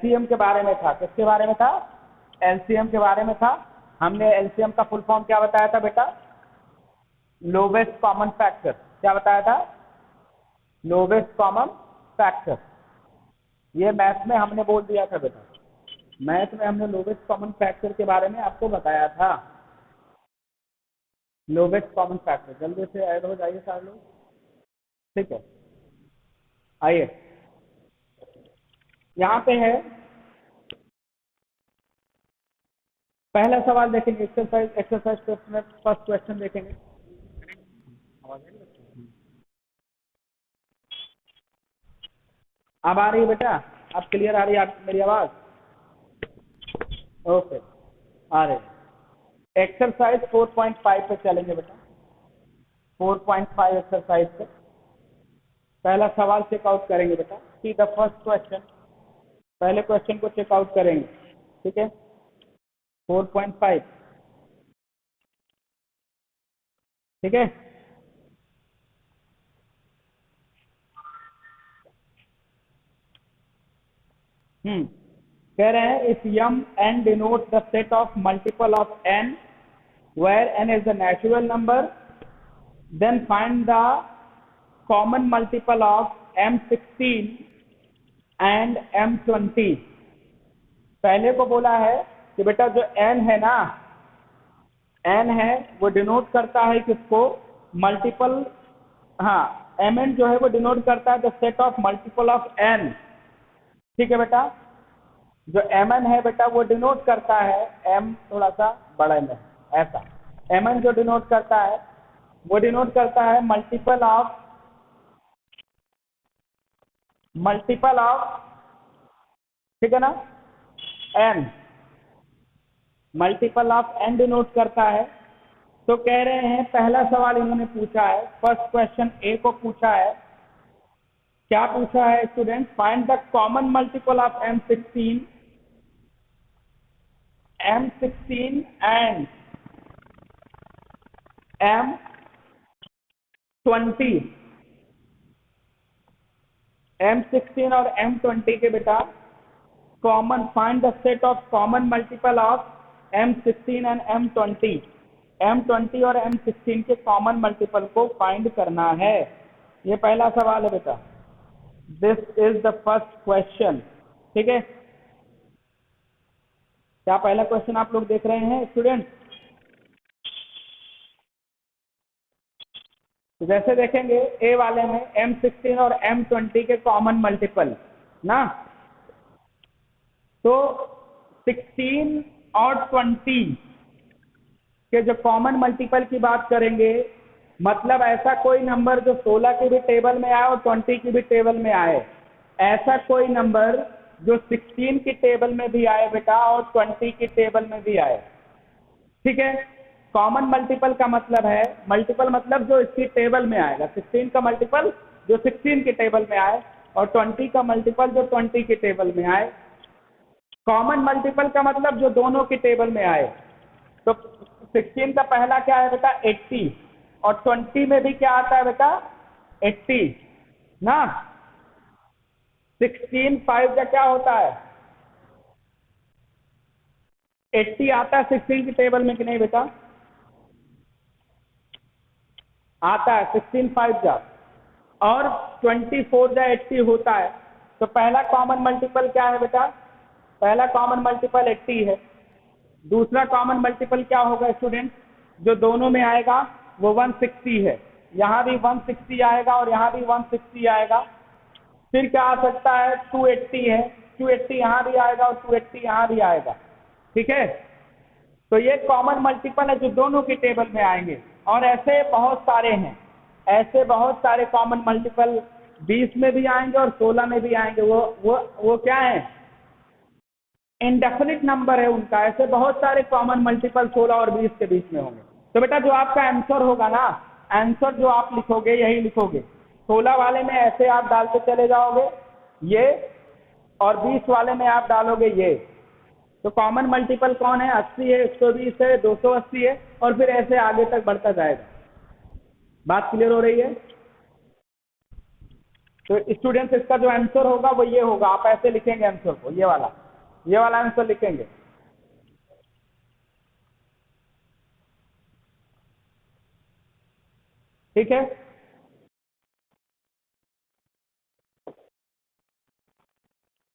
LCM के बारे में था। किसके बारे में था? एलसीएम के बारे में था। हमने एलसीएम का फुल फॉर्म क्या बताया था बेटा? Lowest common factor. क्या बताया था? Lowest common factor. ये मैथ में हमने बोल दिया था बेटा, मैथ में हमने लोवेस्ट कॉमन फैक्टर के बारे में आपको बताया था। लोवेस्ट कॉमन फैक्टर, जल्दी से ऐड हो जाइए सारे लोग, ठीक है। आइए यहां पे है पहला सवाल देखेंगे, एक्सरसाइज फर्स्ट क्वेश्चन देखेंगे। अब आ रही है बेटा? अब क्लियर आ रही है मेरी आवाज? ओके, आ रही। एक्सरसाइज 4.5 पे चलेंगे बेटा। 4.5 एक्सरसाइज पे पहला सवाल चेकआउट करेंगे बेटा। सी द फर्स्ट क्वेश्चन, पहले क्वेश्चन को चेकआउट करेंगे, ठीक है। 4.5, ठीक है। कह रहे हैं if M N denote the set of multiple of N where N is the natural number, then find the common multiple of M16 and M20। पहले को बोला है कि बेटा जो n है ना, n है वो डिनोट करता है किसको? मल्टीपल, हाँ, mn जो है वो डिनोट करता है the set of multiple of n, ठीक है बेटा। जो mn है बेटा वो डिनोट करता है, m थोड़ा सा बड़ा में ऐसा, mn जो डिनोट करता है वो डिनोट करता है मल्टीपल ऑफ ठीक है ना, n, multiple of n denote करता है। तो कह रहे हैं पहला सवाल इन्होंने पूछा है, फर्स्ट क्वेश्चन ए को पूछा है, क्या पूछा है student? Find the common multiple of M16 and M20। M16 और M20 के बेटा common, find the set of common multiple of M16 and M20। M20 और M16 के कॉमन मल्टीपल को फाइंड करना है, ये पहला सवाल है बेटा। This is the first question, ठीक है। क्या पहला क्वेश्चन आप लोग देख रहे हैं स्टूडेंट? जैसे देखेंगे ए वाले में M16 और M20 के कॉमन मल्टीपल ना, तो 16 और 20 के जो कॉमन मल्टीपल की बात करेंगे, मतलब ऐसा कोई नंबर जो 16 की भी टेबल में आए और 20 की भी टेबल में आए, ऐसा कोई नंबर जो 16 की टेबल में भी आए बेटा और 20 की टेबल में भी आए, ठीक है। कॉमन मल्टीपल का मतलब है, मल्टीपल मतलब जो इसकी टेबल में आएगा, 16 का मल्टीपल जो 16 की टेबल में आए और 20 का मल्टीपल जो 20 की टेबल में आए। कॉमन मल्टीपल का मतलब जो दोनों की टेबल में आए। तो 16 का पहला क्या है बेटा? 80, और 20 में भी क्या आता है बेटा? 80 ना। 16 5 का क्या होता है? 80 आता है 16 की टेबल में कि नहीं बेटा? आता है 16 5 जा, और 24 जा 80 होता है। तो पहला कॉमन मल्टीपल क्या है बेटा? पहला कॉमन मल्टीपल 80 है। दूसरा कॉमन मल्टीपल क्या होगा स्टूडेंट? जो दोनों में आएगा वो 160 है, यहाँ भी 160 आएगा और यहाँ भी 160 आएगा। फिर क्या आ सकता है? 280 है, 280 यहाँ भी आएगा और 280 यहाँ भी आएगा, ठीक है। तो ये कॉमन मल्टीपल है जो दोनों की टेबल में आएंगे, और ऐसे बहुत सारे हैं, ऐसे बहुत सारे कॉमन मल्टीपल 20 में भी आएंगे और 16 में भी आएंगे। वो क्या है? इंडेफिनिट नंबर है उनका। ऐसे बहुत सारे कॉमन मल्टीपल 16 और 20 के बीच में होंगे। तो बेटा जो आपका आंसर होगा ना, आंसर जो आप लिखोगे यही लिखोगे। 16 वाले में ऐसे आप डालते चले जाओगे ये, और 20 वाले में आप डालोगे ये। तो कॉमन मल्टीपल कौन है? 80 है, 120 है, 280 है, और फिर ऐसे आगे तक बढ़ता जाएगा। बात क्लियर हो रही है? तो स्टूडेंट्स इसका जो आंसर होगा वो ये होगा, आप ऐसे लिखेंगे आंसर को, ये वाला आंसर लिखेंगे। ठीक है,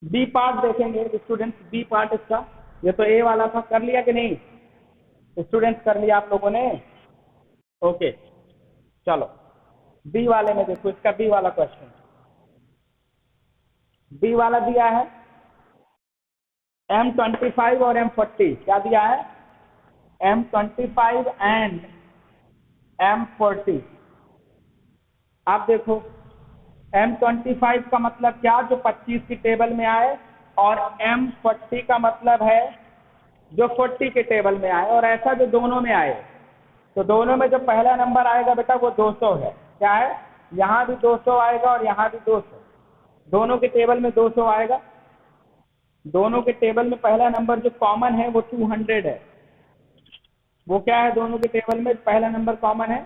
बी पार्ट देखेंगे स्टूडेंट्स, बी पार्ट इसका, ये तो ए वाला था, कर लिया कि नहीं स्टूडेंट्स, कर लिया आप लोगों ने? ओके चलो बी वाले में देखो, इसका बी वाला क्वेश्चन, बी वाला दिया है M25 और M40, क्या दिया है? M25 and M40। आप देखो M25 का मतलब क्या, जो 25 की टेबल में आए, और M40 का मतलब है जो 40 के टेबल में आए, और ऐसा जो दोनों में आए। तो दोनों में जो पहला नंबर आएगा बेटा वो 200 है, क्या है? यहाँ भी 200 आएगा और यहाँ भी 200, दोनों के टेबल में 200 आएगा। दोनों के टेबल में पहला नंबर जो कॉमन है वो 200 है। वो क्या है, दोनों के टेबल में पहला नंबर कॉमन है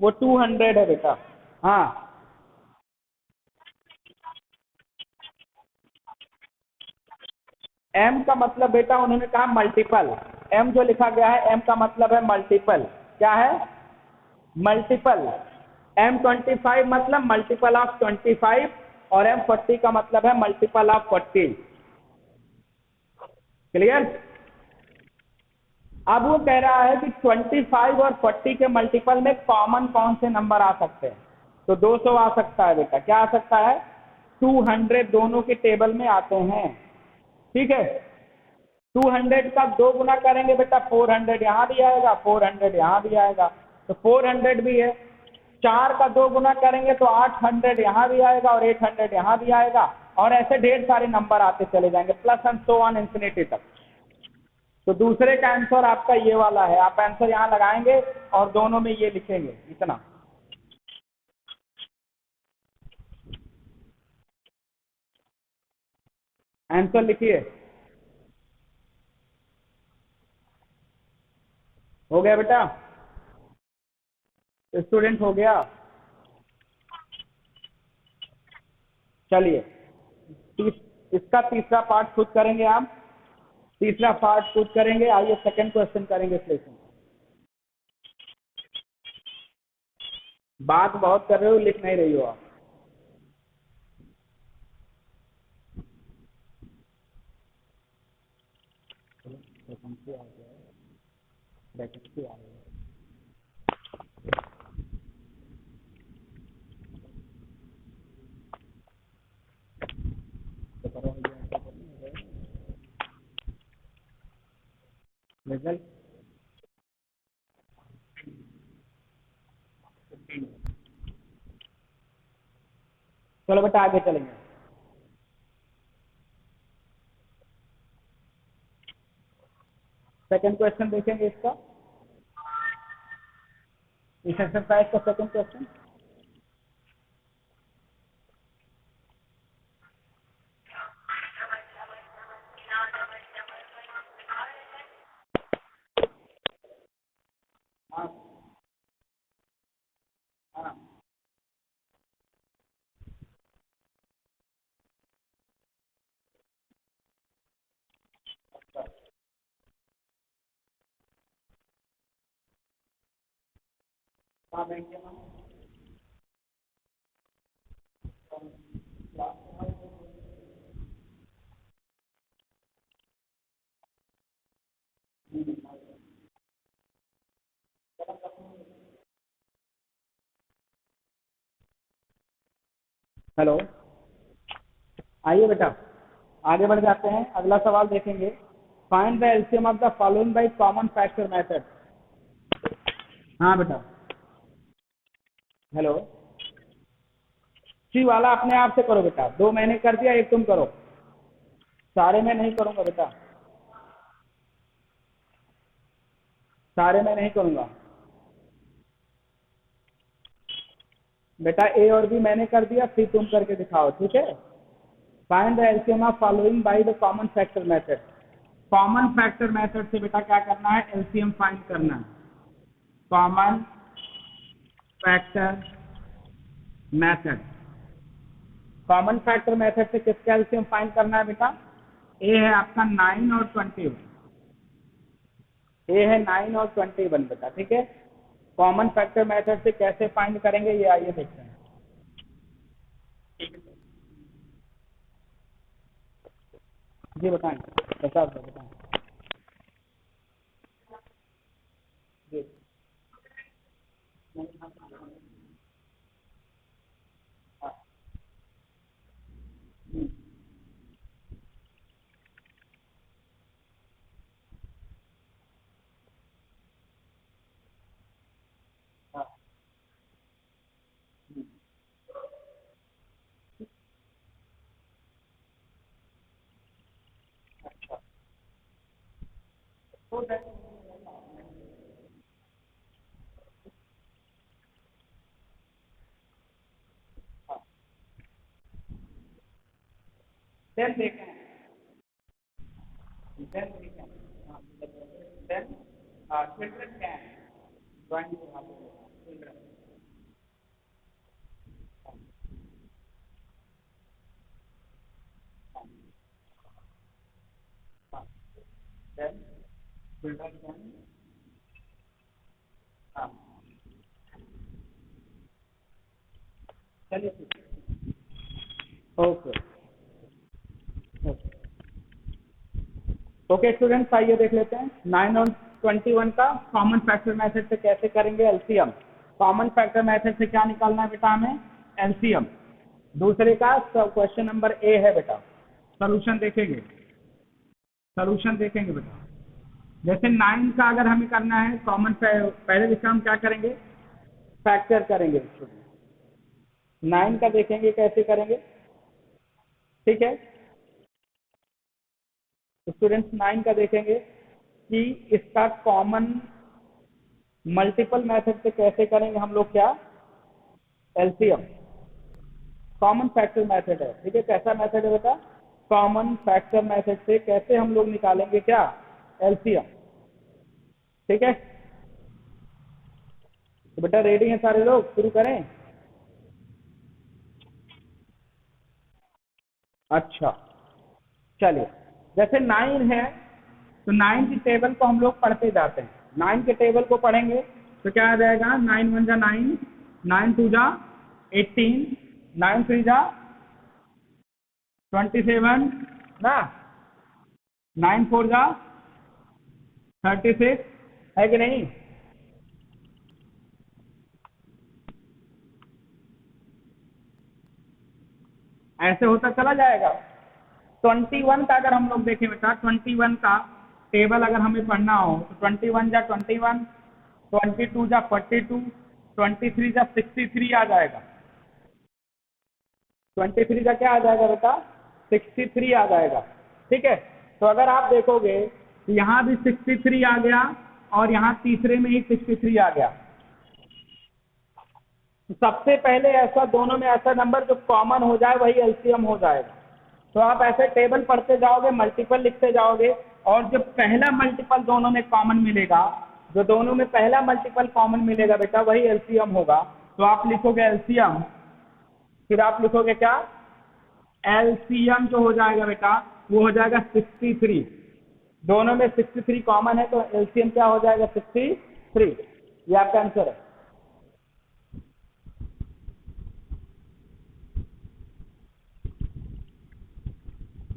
वो 200 है बेटा। हाँ, एम का मतलब बेटा उन्होंने कहा मल्टीपल, एम जो लिखा गया है एम का मतलब है मल्टीपल, क्या है? मल्टीपल। M25 मतलब मल्टीपल ऑफ 25, और M40 का मतलब है मल्टीपल ऑफ 40। क्लियर? अब वो कह रहा है कि 25 और 40 के मल्टीपल में कॉमन कौन से नंबर आ सकते हैं? तो 200 आ सकता है बेटा, क्या आ सकता है? 200 दोनों के टेबल में आते हैं। ठीक है, 200 का 2 गुना करेंगे बेटा 400 यहाँ भी आएगा, 400 यहाँ भी आएगा, तो 400 भी है। 4 का 2 गुना करेंगे तो 800 यहाँ भी आएगा और 800 यहाँ भी आएगा, और ऐसे ढेर सारे नंबर आते चले जाएंगे, plus and so on infinity तक। तो दूसरे का आंसर आपका ये वाला है, आप आंसर यहाँ लगाएंगे और दोनों में ये लिखेंगे, इतना। आंसर लिखिए, हो गया बेटा? स्टूडेंट हो गया? चलिए इसका तीसरा पार्ट खुद करेंगे आप, तीसरा पार्ट खुद करेंगे। आइए सेकंड क्वेश्चन करेंगे इस लेसन। बात बहुत कर रहे हो, लिख नहीं रही हो आप। रिजल्ट चलो बेटा आगे चलेंगे। सेकंड क्वेश्चन देखेंगे इसका, इस एक्सरसाइज का सेकंड क्वेश्चन। हेलो, आइए बेटा आगे बढ़ जाते हैं, अगला सवाल देखेंगे। Find the LCM of the following by common factor method. हाँ बेटा, हेलो, सी वाला अपने आप से करो बेटा, 2 मैंने कर दिया, 1 तुम करो, सारे मैं नहीं करूंगा बेटा, सारे मैं नहीं करूंगा बेटा। ए और बी मैंने कर दिया, सी तुम करके दिखाओ, ठीक है? Find the LCM of following by the common factor method. Common factor method से बेटा क्या करना है? एलसीएम फाइंड करना है। Common factor method, common factor method से किसका एलसीएम फाइंड करना है बेटा? ए है आपका 9 और 21। ए है 9 और 21 बेटा, ठीक है। कॉमन फैक्टर मेथड से कैसे फाइंड करेंगे ये आइए देखते हैं। जी बताएं, प्रसाद सर बताएं। जी हाँ, हाँ, अच्छा तो देन देखें, देन देखें, then children can drawing children, then children can, हाँ चलिए ठीक है, ओके ओके ओके स्टूडेंट्स, आइए देख लेते हैं 9 और 21 का कॉमन फैक्टर मेथड से कैसे करेंगे एलसीएम। कॉमन फैक्टर मेथड से क्या निकालना है बेटा हमें? एलसीएम। दूसरे का क्वेश्चन नंबर ए है बेटा, सॉल्यूशन देखेंगे, सॉल्यूशन देखेंगे बेटा। जैसे 9 का अगर हमें करना है कॉमन, पहले इसका हम क्या करेंगे? फैक्टर करेंगे। 9 का देखेंगे कैसे करेंगे, ठीक है। स्टूडेंट्स 9 का देखेंगे कि इसका कॉमन मल्टीपल मेथड से कैसे करेंगे हम लोग, क्या? एलसीएम। कॉमन फैक्टर मेथड है, ठीक है। कैसा मेथड है बेटा? कॉमन फैक्टर मेथड से कैसे हम लोग निकालेंगे क्या? एलसीएम, ठीक है। तो बेटा रेडी हैं सारे लोग, शुरू करें? अच्छा चलिए, जैसे 9 है तो 9 की टेबल को हम लोग पढ़ते जाते हैं। 9 के टेबल को पढ़ेंगे तो क्या आ जाएगा? 9 1 जा 9, 9 2 जा 18, 9 3 जा 27 ना, 9 4 जा 36, है कि नहीं? ऐसे होता चला जाएगा। 21 का अगर हम लोग देखें बेटा, 21 का टेबल अगर हमें पढ़ना हो तो 21 जा 21, 22 जा 42, 23 जा 63 आ जाएगा। 23 का क्या आ जाएगा बेटा? 63 आ जाएगा, ठीक है। तो अगर आप देखोगे यहाँ भी 63 आ गया और यहाँ तीसरे में ही 63 आ गया। सबसे पहले ऐसा, दोनों में ऐसा नंबर जो कॉमन हो जाए वही एलसीएम हो जाएगा। तो आप ऐसे टेबल पढ़ते जाओगे, मल्टीपल लिखते जाओगे, और जो पहला मल्टीपल दोनों में कॉमन मिलेगा, जो दोनों में पहला मल्टीपल कॉमन मिलेगा बेटा वही एलसीएम होगा। तो आप लिखोगे एलसीएम, फिर आप लिखोगे क्या? एलसीएम जो हो जाएगा बेटा वो हो जाएगा 63। दोनों में 63 कॉमन है तो एलसीएम क्या हो जाएगा? 63। ये आपका आंसर है।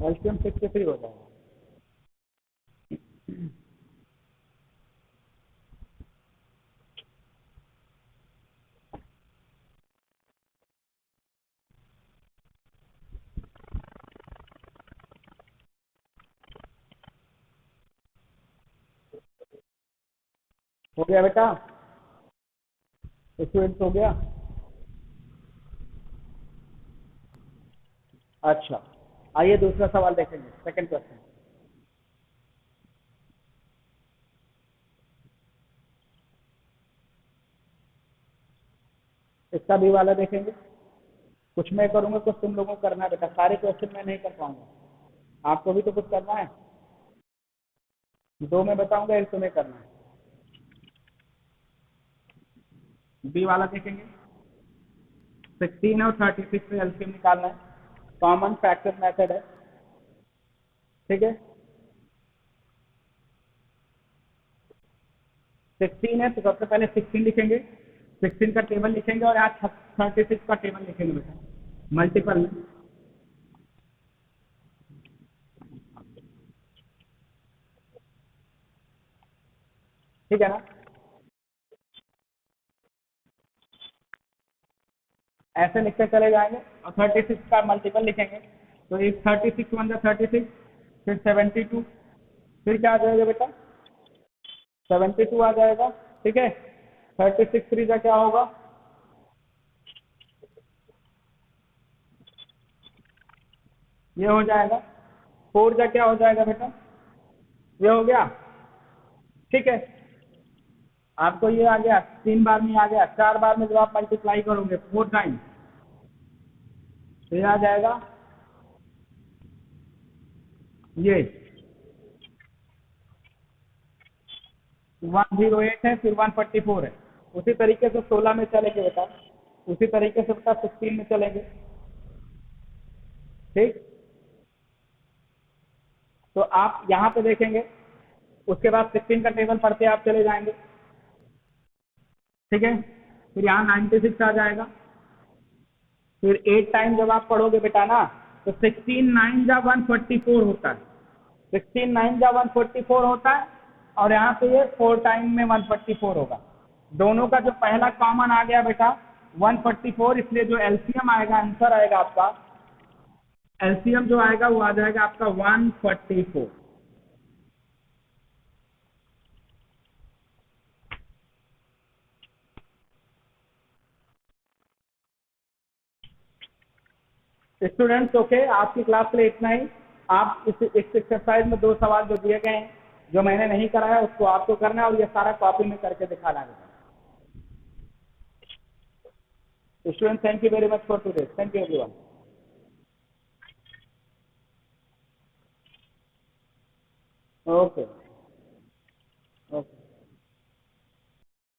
एलसीएम 63 हो जाएगा। हो गया बेटा? स्टूडेंट हो गया? अच्छा, आइए दूसरा सवाल देखेंगे, सेकंड क्वेश्चन। इसका भी वाला देखेंगे। कुछ मैं करूंगा, कुछ तुम लोगों को करना है बेटा। सारे क्वेश्चन मैं नहीं कर पाऊंगा, आपको भी तो कुछ करना है। दो मैं बताऊंगा, एक तुम्हें करना है। बी वाला देखेंगे। 16 और 36 से एलसीएम निकालना है। कॉमन फैक्टर मेथड है, ठीक है। 16 है तो सबसे पहले 16 लिखेंगे, 16 का टेबल लिखेंगे और यहाँ 36 का टेबल लिखेंगे बेटा मल्टीपल में। ठीक है ना, ऐसे लिखते चले जाएंगे और 36 का मल्टीपल लिखेंगे तो एक 36 वन 36, फिर 72, फिर क्या आ जाएगा बेटा 72 आ जाएगा, ठीक है। 36 थ्री का क्या होगा, ये हो जाएगा। 4 का क्या हो जाएगा बेटा, ये हो गया, ठीक है। आपको ये आ गया, 3 बार में आ गया, 4 बार में जब आप मल्टीप्लाई करोगे 4 टाइम तो ये आ जाएगा ये 108 है, फिर 144 है। उसी तरीके से 16 में चलेंगे बेटा, उसी तरीके से बेटा 16 में चलेंगे, ठीक। तो आप यहाँ पे देखेंगे, उसके बाद 16 का टेबल पढ़ते आप चले जाएंगे, ठीक है। फिर यहाँ 96 आ जाएगा, फिर 8 टाइम जब आप पढ़ोगे बेटा ना तो 16 9 जा 144 होता है, 16 9 जा 144 होता है, और यहाँ पे ये 4 टाइम में 144 होगा। दोनों का जो पहला कॉमन आ गया बेटा 144, इसलिए जो एलसीएम आएगा, आंसर आएगा आपका, एलसीएम जो आएगा वो आ जाएगा आपका 144। स्टूडेंट्स ओके, आपकी क्लास के लिए इतना ही। आप इस एक्सरसाइज में 2 सवाल जो दिए गए हैं, जो मैंने नहीं कराया उसको आपको करना है और ये सारा कॉपी में करके दिखाना है। Student thank you very much for today, thank you everyone. Okay okay.